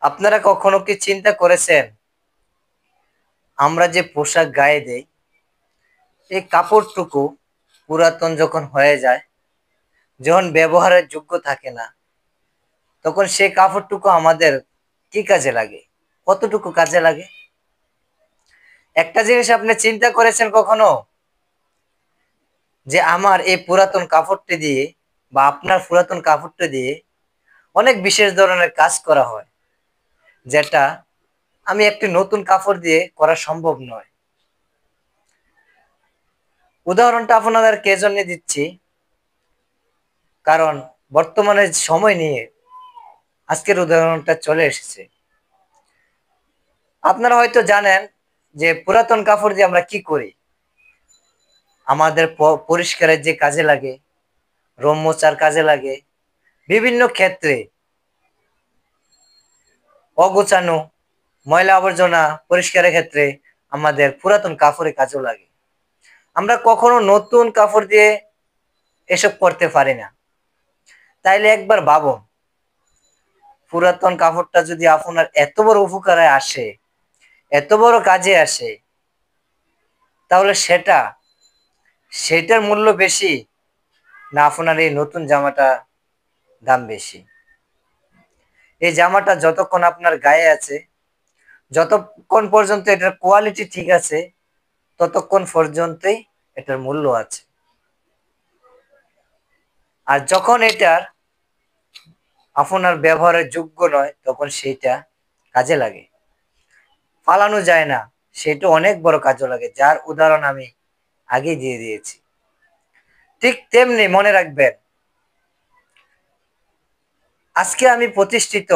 আপনারা কখনো কি চিন্তা করেছেন আমরা যে পোশাক গায়ে দেই এই কাপড়টুকু পুরাতন যখন হয়ে যায়, যখন ব্যবহারের যোগ্য থাকে না, তখন সেই কাপড়টুকু আমাদের কি কাজে লাগে? কতটুকু কাজে লাগে? একটা জিনিস আপনি চিন্তা করেছেন কখনো যে আমার এই পুরাতন কাপড়টি দিয়ে বা আপনার পুরাতন কাপড়টি দিয়ে অনেক বিশেষ ধরনের কাজ করা হয়, যেটা আমি একটি নতুন কাপড় দিয়ে করা সম্ভব নয়। উদাহরণটা আপনাদেরকে এজন্য দিচ্ছি, কারণ বর্তমানে সময় নিয়ে আজকের উদাহরণটা চলে এসেছে। আপনারা হয়তো জানেন যে পুরাতন কাপড় দিয়ে আমরা কি করি। আমাদের পরিষ্কারের যে কাজে লাগে, রুম মোছার কাজে লাগে, বিভিন্ন ক্ষেত্রে অগোছানো ময়লা আবর্জনা পরিষ্কারের ক্ষেত্রে আমাদের পুরাতন কাপড়ের কাজও লাগে। আমরা কখনো নতুন কাপড় দিয়ে এসব করতে পারি না। তাইলে একবার ভাবুন, পুরাতন কাপড়টা যদি আপনার এত বড় উপকারে আসে, এত বড় কাজে আসে, তাহলে সেটার মূল্য বেশি না আপনার এই নতুন জামাটা দাম বেশি? এই জামাটা যতক্ষণ আপনার গায়ে আছে, যতক্ষণ পর্যন্ত এটার কোয়ালিটি ঠিক আছে, ততক্ষণ পর্যন্তই এটার মূল্য আছে। আর যখন এটার আপনার ব্যবহারের যোগ্য নয়, তখন সেইটা কাজে লাগে, পালানো যায় না, সেটা অনেক বড় কাজে লাগে, যার উদাহরণ আমি আগেই দিয়ে দিয়েছি। ঠিক তেমনি মনে রাখবেন, আজকে আমি প্রতিষ্ঠিত,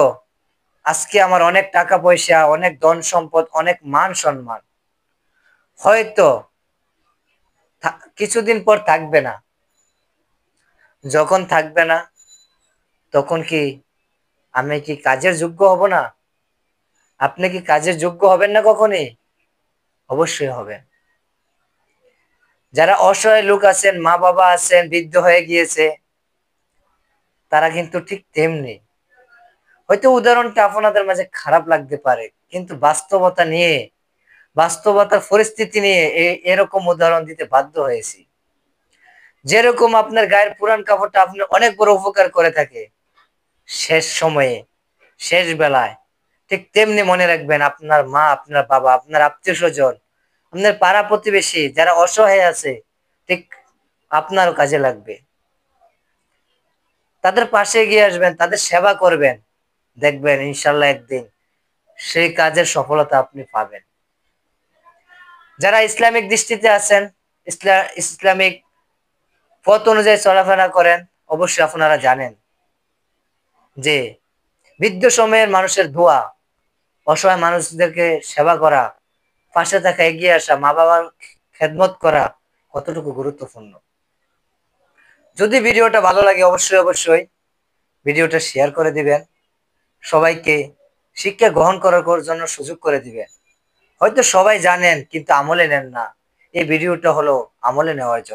আজকে আমার অনেক টাকা পয়সা, অনেক ধন সম্পদ, অনেক মান সম্মান, হয়তো কিছুদিন পর থাকবে না। যখন থাকবে না, তখন কি আমি কি কাজের যোগ্য হব না? আপনি কি কাজের যোগ্য হবেন না কখনই? অবশ্যই হবেন। যারা অসহায় লোক আছেন, মা বাবা আছেন, বৃদ্ধ হয়ে গিয়েছে, তারা কিন্তু ঠিক তেমনি। হয়তো উদাহরণটা আপনাদের মাঝে খারাপ লাগতে পারে, কিন্তু বাস্তবতার পরিস্থিতি নিয়ে এরকম উদাহরণ দিতে বাধ্য হয়েছি। যেরকম আপনার গায়ের পুরান কাপড়টা আপনার অনেক বড় উপকার করে থাকে শেষ সময়ে, শেষ বেলায়, ঠিক তেমনি মনে রাখবেন আপনার মা, আপনার বাবা, আপনার আত্মীয় স্বজন, আপনার পাড়া প্রতিবেশী যারা অসহায় আছে, ঠিক আপনারও কাজে লাগবে। তাদের পাশে গিয়ে আসবেন, তাদের সেবা করবেন, দেখবেন ইনশাল্লাহ একদিন সেই কাজের সফলতা আপনি পাবেন। যারা ইসলামিক দৃষ্টিতে আছেন, ইসলামিক পথ অনুযায়ী চলাফেরা করেন, অবশ্যই আপনারা জানেন যে বৃদ্ধ সময়ের মানুষের দোয়া, অসহায় মানুষদেরকে সেবা করা, পাশে থাকা, এগিয়ে আসা, মা বাবার খেদমত করা কতটুকু গুরুত্বপূর্ণ। যদি ভিডিওটা ভালো লাগে, অবশ্যই ভিডিওটা শেয়ার করে দিবেন, সবাইকে শিক্ষা গ্রহণ করার জন্য সুযোগ করে দিবেন। হয়তো সবাই জানেন কিন্তু আমলে নেন না, এই ভিডিওটা হলো আমলে নেওয়ার জন্য।